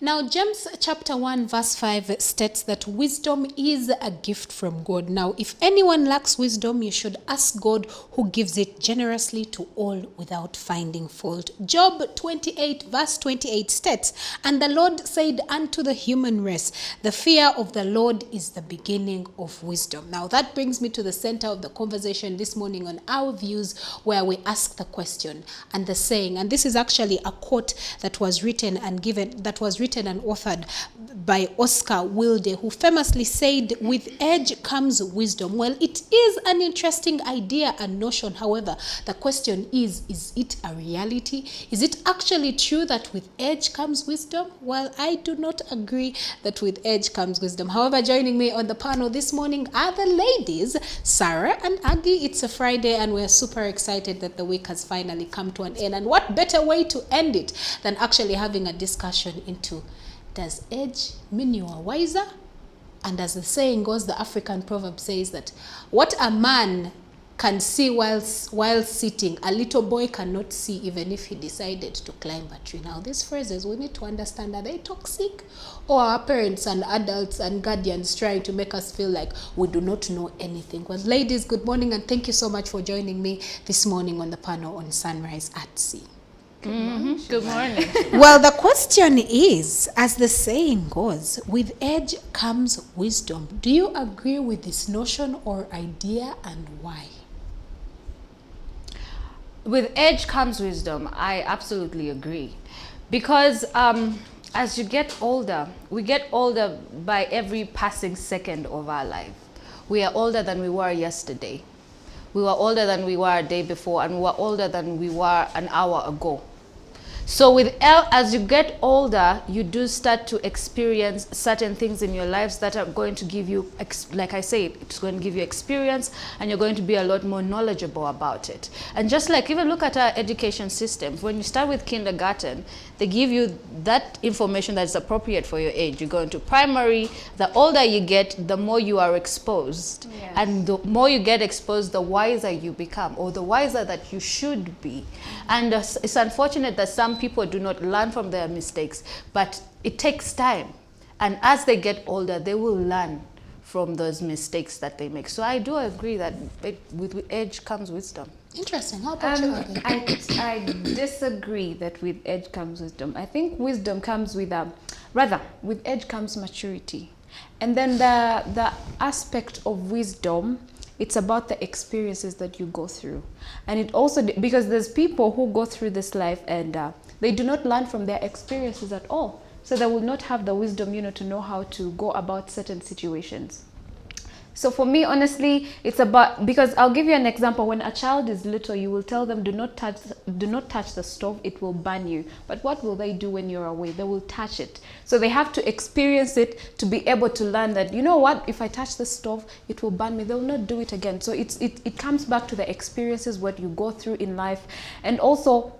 Now, James chapter 1 verse 5 states that wisdom is a gift from God. Now, if anyone lacks wisdom, you should ask God, who gives it generously to all without finding fault. Job 28 verse 28 states, and the Lord said unto the human race, the fear of the Lord is the beginning of wisdom. Now, that brings me to the center of the conversation this morning on Our Views, where we ask the question and the saying, and this is actually a quote that was written and authored by Oscar Wilde, who famously said, with age comes wisdom. Well, it is an interesting idea and notion. However, the question is it a reality? Is it actually true that with age comes wisdom? Well, I do not agree that with age comes wisdom. However, joining me on the panel this morning are the ladies, Sarah and Aggie. It's a Friday and we're super excited that the week has finally come to an end. And what better way to end it than actually having a discussion into, does age mean you are wiser? And as the saying goes, the African proverb says that what a man can see while sitting, a little boy cannot see even if he decided to climb a tree. Now, these phrases, we need to understand, are they toxic? Or are parents and adults and guardians trying to make us feel like we do not know anything? Well, ladies, good morning, and thank you so much for joining me this morning on the panel on Sunrise at Sea. Good morning. Good morning. Well, the question is, as the saying goes, with age comes wisdom. Do you agree with this notion or idea, and why? With age comes wisdom. I absolutely agree. Because as you get older, we get older by every passing second of our life. We are older than we were yesterday. We were older than we were a day before, and we were older than we were an hour ago. So as you get older, you do start to experience certain things in your lives that are going to give you, like I said, it's going to give you experience, and you're going to be a lot more knowledgeable about it. And just like, even look at our education system. When you start with kindergarten, they give you that information that's appropriate for your age. You go into primary, the older you get, the more you are exposed. Yes. And the more you get exposed, the wiser you become, or the wiser that you should be. And it's unfortunate that some people do not learn from their mistakes, but it takes time. And as they get older, they will learn from those mistakes that they make. So I do agree that with age comes wisdom. Interesting. How about you? I disagree that with age comes wisdom. I think wisdom comes with with age comes maturity. And then the aspect of wisdom, it's about the experiences that you go through. And it also, because there's people who go through this life and they do not learn from their experiences at all. So they will not have the wisdom, to know how to go about certain situations. So for me, honestly, it's about, because I'll give you an example. When a child is little, you will tell them, do not touch the stove, it will burn you. But what will they do when you're away? They will touch it. So they have to experience it to be able to learn that, you know what, if I touch the stove, it will burn me. They will not do it again. So it comes back to the experiences, what you go through in life, and also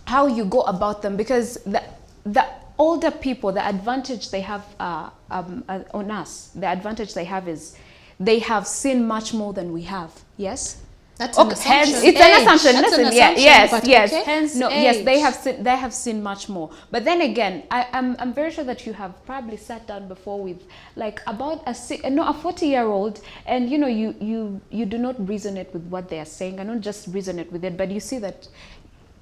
how you go about them. Because the older people, the advantage they have on us, the advantage they have is they have seen much more than we have. Yes? That's an assumption. Hence, it's an assumption. That's Listen, an assumption, yes. Okay. Hence, no, age. Yes, they have seen much more. But then again, I'm very sure that you have probably sat down before with like about a 40-year-old, and you do not resonate with what they are saying. I don't just resonate with it, but you see that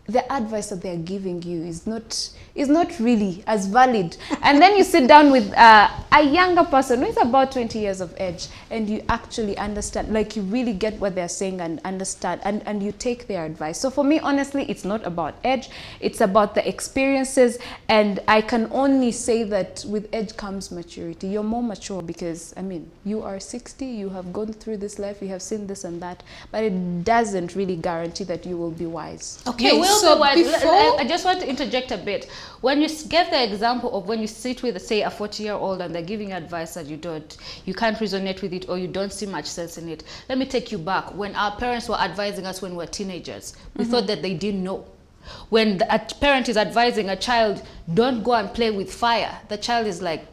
the advice that they're giving you is not really as valid. And then you sit down with a younger person who is about 20 years of age, and you actually understand, like you really get what they're saying and understand, and you take their advice. So for me, honestly, it's not about age, it's about the experiences. And I can only say that with age comes maturity. You're more mature because, you are 60, you have gone through this life, you have seen this and that, but it doesn't really guarantee that you will be wise. Okay, you will be wise. I just want to interject a bit. When you get the example of when you sit with, say, a 40-year-old and they're giving advice that you can't resonate with it, or you don't see much sense in it. Let me take you back. When our parents were advising us when we were teenagers, we thought that they didn't know. When a parent is advising a child, don't go and play with fire, the child is like,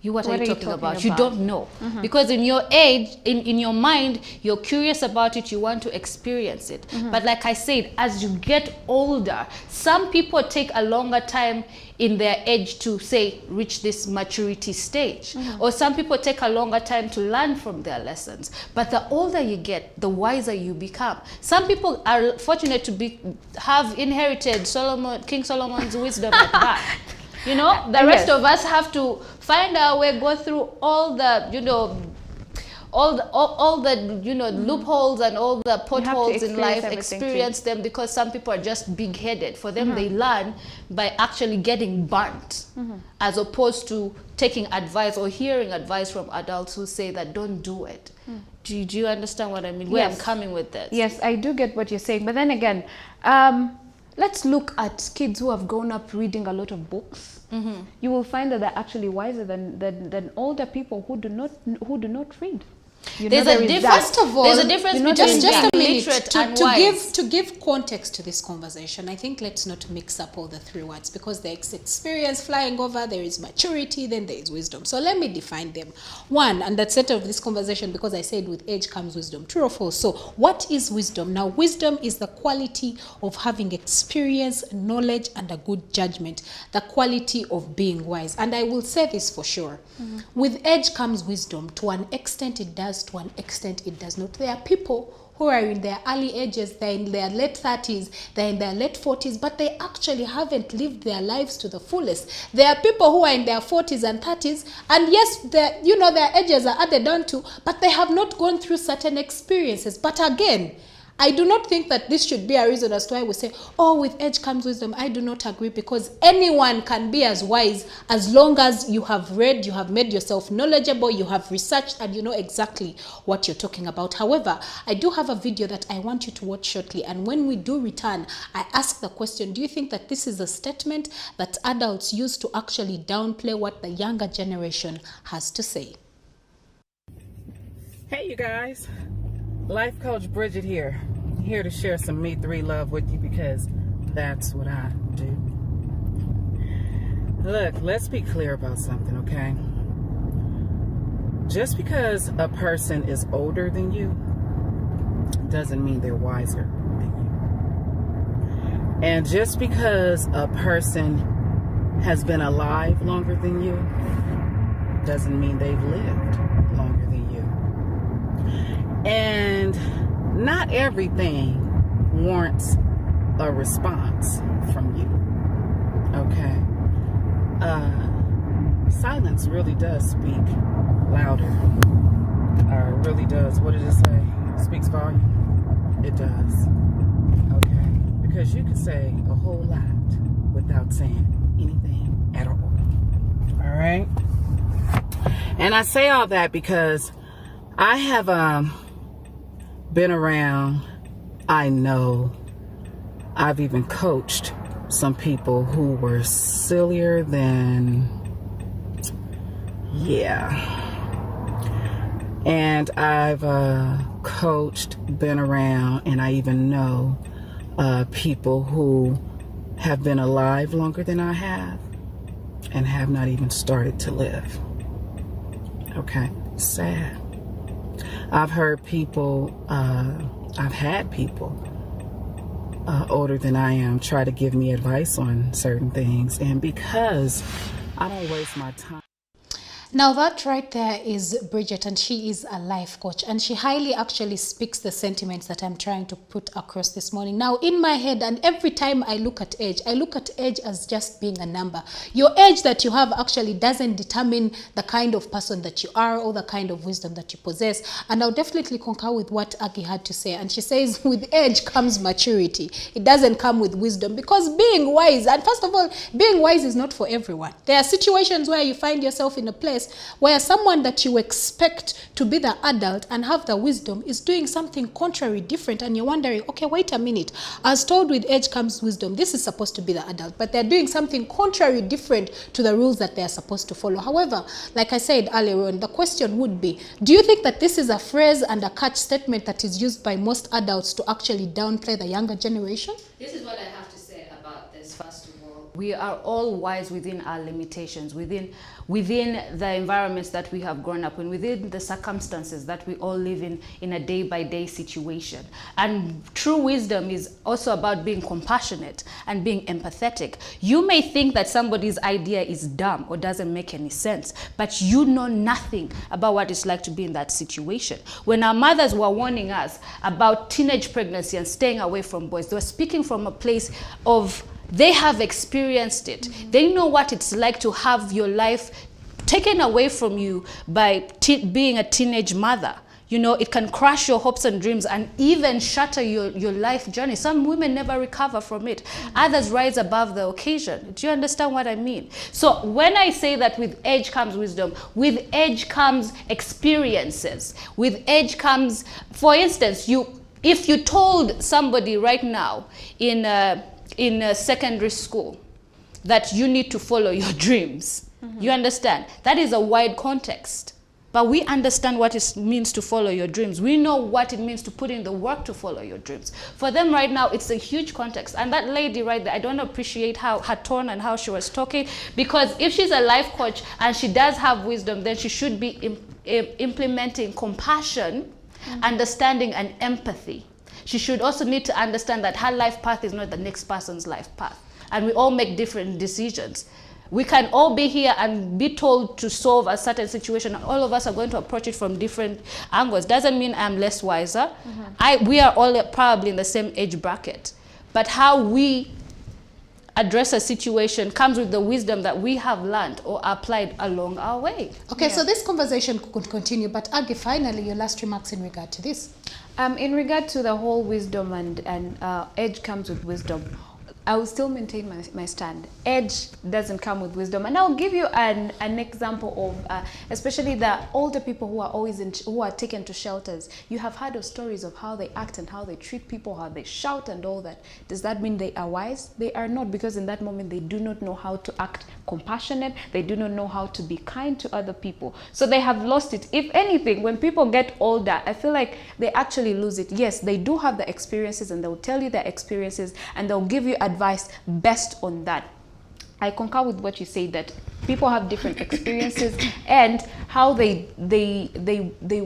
What are you talking about? You don't know. Because in your age, in your mind, you're curious about it, you want to experience it. But like I said, as you get older, some people take a longer time in their age to say reach this maturity stage, or some people take a longer time to learn from their lessons. But the older you get, the wiser you become. Some people are fortunate to have inherited King Solomon's wisdom at that. You know, the rest of us have to find our way, go through all the, you know, all the you know, loopholes and all the potholes in life, experience them, because some people are just big-headed. For them, they learn by actually getting burnt, as opposed to taking advice or hearing advice from adults who say that don't do it. Do you understand what I mean? Where I'm coming with this? Yes, I do get what you're saying. But then again, let's look at kids who have grown up reading a lot of books. You will find that they're actually wiser than older people who do not read. There's a difference between just a minute to give context to this conversation. I think let's not mix up all the three words, because there's experience flying over, there is maturity, then there is wisdom. So let me define them. One, and that's center of this conversation, because I said with age comes wisdom. True or false? So what is wisdom? Now, wisdom is the quality of having experience, knowledge, and a good judgment. The quality of being wise. And I will say this for sure. With age comes wisdom. To an extent it does, to an extent it does not. There are people who are in their early ages, they're in their late 30s, they're in their late 40s, but they actually haven't lived their lives to the fullest. There are people who are in their 40s and 30s, and yes, their ages are added on to, but they have not gone through certain experiences. But again, I do not think that this should be a reason as to why we say, oh, with age comes wisdom. I do not agree, because anyone can be as wise as long as you have read, you have made yourself knowledgeable, you have researched, and you know exactly what you're talking about. However, I do have a video that I want you to watch shortly, and when we do return, I ask the question, do you think that this is a statement that adults use to actually downplay what the younger generation has to say? Hey you guys, Life Coach Bridget here to share some Me 3 love with you, because that's what I do. Look, let's be clear about something, okay? Just because a person is older than you doesn't mean they're wiser than you. And just because a person has been alive longer than you doesn't mean they've lived longer than you. And not everything warrants a response from you, okay? Silence really does speak louder. Really does. What did it say? Speaks volume. It does. Okay? Because you can say a whole lot without saying anything at all. All right? And I say all that because I have been around, I know, I've even coached some people who were sillier than, and I've coached, been around, and I even know people who have been alive longer than I have and have not even started to live. Okay, sad. I've heard people, I've had people older than I am try to give me advice on certain things, and because I don't waste my time. Now that right there is Bridget, and she is a life coach, and she highly actually speaks the sentiments that I'm trying to put across this morning. Now in my head, and every time I look at age as just being a number. Your age that you have actually doesn't determine the kind of person that you are or the kind of wisdom that you possess. And I'll definitely concur with what Aki had to say. And she says with age comes maturity. It doesn't come with wisdom, because being wise, and first of all, being wise is not for everyone. There are situations where you find yourself in a place where someone that you expect to be the adult and have the wisdom is doing something contrary, different, and you're wondering, okay, wait a minute. As told with age comes wisdom, this is supposed to be the adult, but they're doing something contrary, different to the rules that they're supposed to follow. However, like I said earlier on, the question would be, do you think that this is a phrase and a catch statement that is used by most adults to actually downplay the younger generation? This is what I have to say about this, first of all. We are all wise within our limitations, within the environments that we have grown up in, within the circumstances that we all live in a day-by-day situation. And true wisdom is also about being compassionate and being empathetic. You may think that somebody's idea is dumb or doesn't make any sense, but you know nothing about what it's like to be in that situation. When our mothers were warning us about teenage pregnancy and staying away from boys, they were speaking from a place of, they have experienced it. They know what it's like to have your life taken away from you by being a teenage mother. You know, it can crush your hopes and dreams and even shatter your life journey. Some women never recover from it. Others rise above the occasion. Do you understand what I mean? So when I say that with age comes wisdom, with age comes experiences. With age comes, for instance, if you told somebody right now in a secondary school that you need to follow your dreams, you understand? That is a wide context. But we understand what it means to follow your dreams. We know what it means to put in the work to follow your dreams. For them right now, it's a huge context. And that lady right there, I don't appreciate how her tone and how she was talking, because if she's a life coach and she does have wisdom, then she should be implementing compassion, understanding, and empathy. She should also need to understand that her life path is not the next person's life path. And we all make different decisions. We can all be here and be told to solve a certain situation. All of us are going to approach it from different angles. Doesn't mean I'm less wiser. We are all probably in the same age bracket. But how we address a situation comes with the wisdom that we have learned or applied along our way. Okay, so this conversation could continue, but Aggie, finally, your last remarks in regard to this. In regard to the whole wisdom and age comes with wisdom, I will still maintain my stand. Age doesn't come with wisdom. And I'll give you an example of, especially the older people who are who are taken to shelters. You have heard of stories of how they act and how they treat people, how they shout and all that. Does that mean they are wise? They are not, because in that moment they do not know how to act compassionate. They do not know how to be kind to other people. So they have lost it. If anything, when people get older, I feel like they actually lose it. Yes, they do have the experiences and they'll tell you their experiences and they'll give you advice based on that. I concur with what you say, that people have different experiences and how they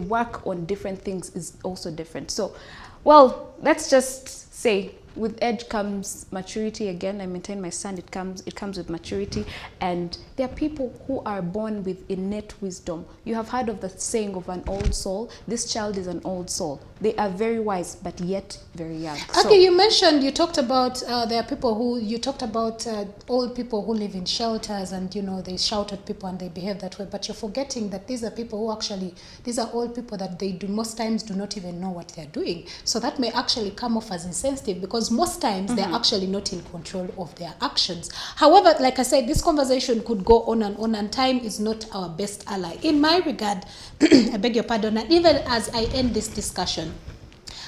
work on different things is also different. So, well, let's just say with age comes maturity. Again, I maintain my stand. It comes with maturity, and there are people who are born with innate wisdom. You have heard of the saying of an old soul. This child is an old soul. They are very wise, but yet very young. Okay, you talked about there are people who, you talked about old people who live in shelters and, you know, they shout at people and they behave that way, but you're forgetting that these are people who actually, these are old people that they do most times do not even know what they're doing. So that may actually come off as insensitive, because most times they're actually not in control of their actions. However, like I said, this conversation could go on, and time is not our best ally. In my regard, I beg your pardon, and even as I end this discussion,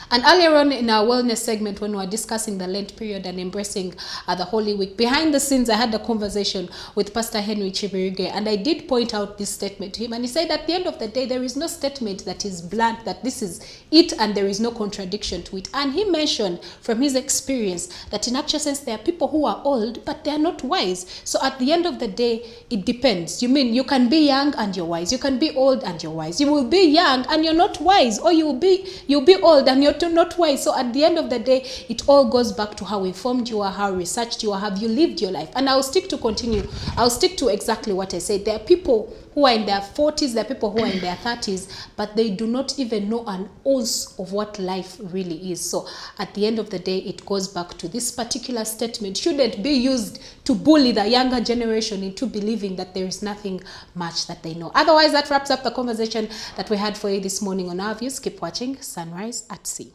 and earlier on in our wellness segment, when we were discussing the Lent period and embracing the Holy Week, behind the scenes, I had a conversation with Pastor Henry Chibirige, and I did point out this statement to him. And he said, at the end of the day, there is no statement that is blunt, that this is it, and there is no contradiction to it. And he mentioned from his experience that in actual sense, there are people who are old, but they are not wise. So at the end of the day, it depends. You mean you can be young and you're wise. You can be old and you're wise. You will be young and you're not wise, or you'll be old and you're not wise. So at the end of the day, it all goes back to how informed you are, how researched you are, have you lived your life. And I'll stick to exactly what I said. There are people who are in their 40s, there are people who are in their 30s, but they do not even know an ounce of what life really is. So at the end of the day, it goes back to this particular statement shouldn't be used to bully the younger generation into believing that there is nothing much that they know. Otherwise, that wraps up the conversation that we had for you this morning on Our Views. Keep watching Sunrise at Sea.